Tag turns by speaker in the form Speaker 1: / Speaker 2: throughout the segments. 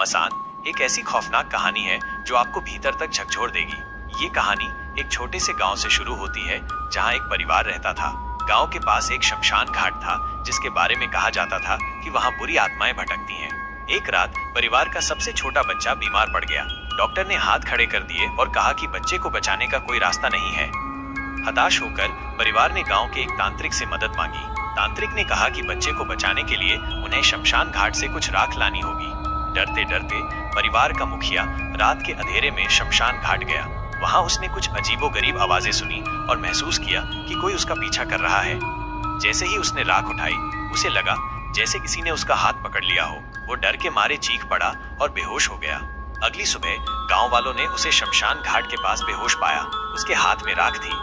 Speaker 1: मसान एक ऐसी खौफनाक कहानी है जो आपको भीतर तक झकझोर देगी। ये कहानी एक छोटे से गांव से शुरू होती है जहां एक परिवार रहता था। गांव के पास एक शमशान घाट था जिसके बारे में कहा जाता था कि वहां बुरी आत्माएं भटकती हैं। एक रात परिवार का सबसे छोटा बच्चा बीमार पड़ गया। डॉक्टर ने हाथ खड़े कर दिए और कहा कि बच्चे को बचाने का कोई रास्ता नहीं है। हताश होकर परिवार ने गांव के एक तांत्रिक से मदद मांगी। तांत्रिक ने कहा कि बच्चे को बचाने के लिए उन्हें शमशान घाट से कुछ राख लानी होगी। डरते डरते परिवार का मुखिया रात के अंधेरे में शमशान घाट गया। वहां उसने कुछ अजीबोगरीब आवाजें सुनी और महसूस किया कि कोई उसका पीछा कर रहा है। जैसे ही उसने राख उठाई, उसे लगा जैसे किसी ने उसका हाथ पकड़ लिया हो। वो डर के मारे चीख पड़ा और बेहोश हो गया। अगली सुबह गांव वालों ने उसे शमशान घाट के पास बेहोश पाया। उसके हाथ में राख थी,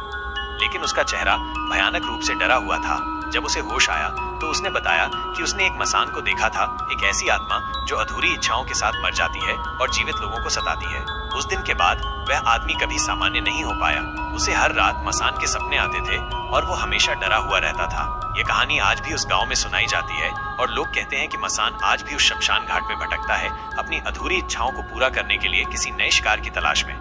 Speaker 1: लेकिन उसका चेहरा भयानक रूप से डरा हुआ था। जब उसे होश आया तो उसने बताया कि उसने एक मसान को देखा था, एक ऐसी आत्मा जो अधूरी इच्छाओं के साथ मर जाती है और जीवित लोगों को सताती है। उस दिन के बाद वह आदमी कभी सामान्य नहीं हो पाया। उसे हर रात मसान के सपने आते थे और वो हमेशा डरा हुआ रहता था। ये कहानी आज भी उस गांव में सुनाई जाती है और लोग कहते हैं कि मसान आज भी उस शमशान घाट में भटकता है, अपनी अधूरी इच्छाओं को पूरा करने के लिए किसी नए शिकार की तलाश में।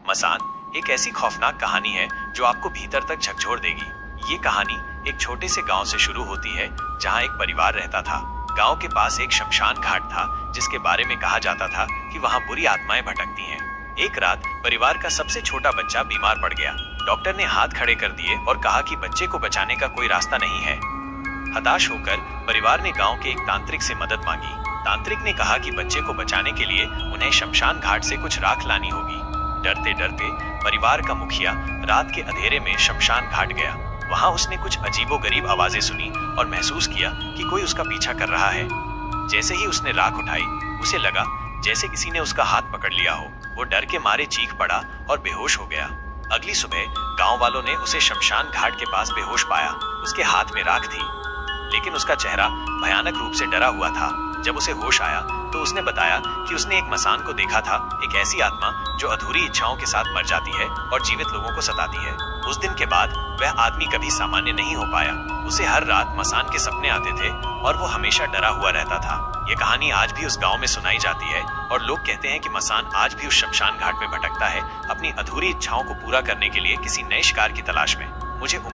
Speaker 1: मसान एक ऐसी खौफनाक कहानी है जो आपको भीतर तक झकझोर देगी। ये कहानी एक छोटे से गांव से शुरू होती है जहां एक परिवार रहता था। गांव के पास एक शमशान घाट था जिसके बारे में कहा जाता था कि वहां बुरी आत्माएं भटकती हैं। एक रात परिवार का सबसे छोटा बच्चा बीमार पड़ गया। डॉक्टर ने हाथ खड़े कर दिए और कहा कि बच्चे को बचाने का कोई रास्ता नहीं है। हताश होकर परिवार ने गांव के एक तांत्रिक से मदद मांगी। तांत्रिक ने कहा कि बच्चे को बचाने के लिए उन्हें शमशान घाट से कुछ राख लानी होगी। डरते डरते परिवार का मुखिया रात के अंधेरे में शमशान घाट गया। वहां उसने कुछ अजीबोगरीब आवाजें सुनी और महसूस किया कि कोई उसका पीछा कर रहा है। जैसे ही उसने राख उठाई, उसे लगा जैसे किसी ने उसका हाथ पकड़ लिया हो। वो डर के मारे चीख पड़ा और बेहोश हो गया। अगली सुबह गांव वालों ने उसे शमशान घाट के पास बेहोश पाया। उसके हाथ में राख थी, लेकिन उसका चेहरा भयानक रूप से डरा हुआ था। जब उसे होश आया तो उसने बताया कि उसने एक मसान को देखा था, एक ऐसी आत्मा जो अधूरी इच्छाओं के साथ मर जाती है और जीवित लोगों को सताती है। उस दिन के बाद वह आदमी कभी सामान्य नहीं हो पाया। उसे हर रात मसान के सपने आते थे और वो हमेशा डरा हुआ रहता था। ये कहानी आज भी उस गांव में सुनाई जाती है और लोग कहते हैं कि मसान आज भी उस शमशान घाट में भटकता है, अपनी अधूरी इच्छाओं को पूरा करने के लिए किसी नए शिकार की तलाश में।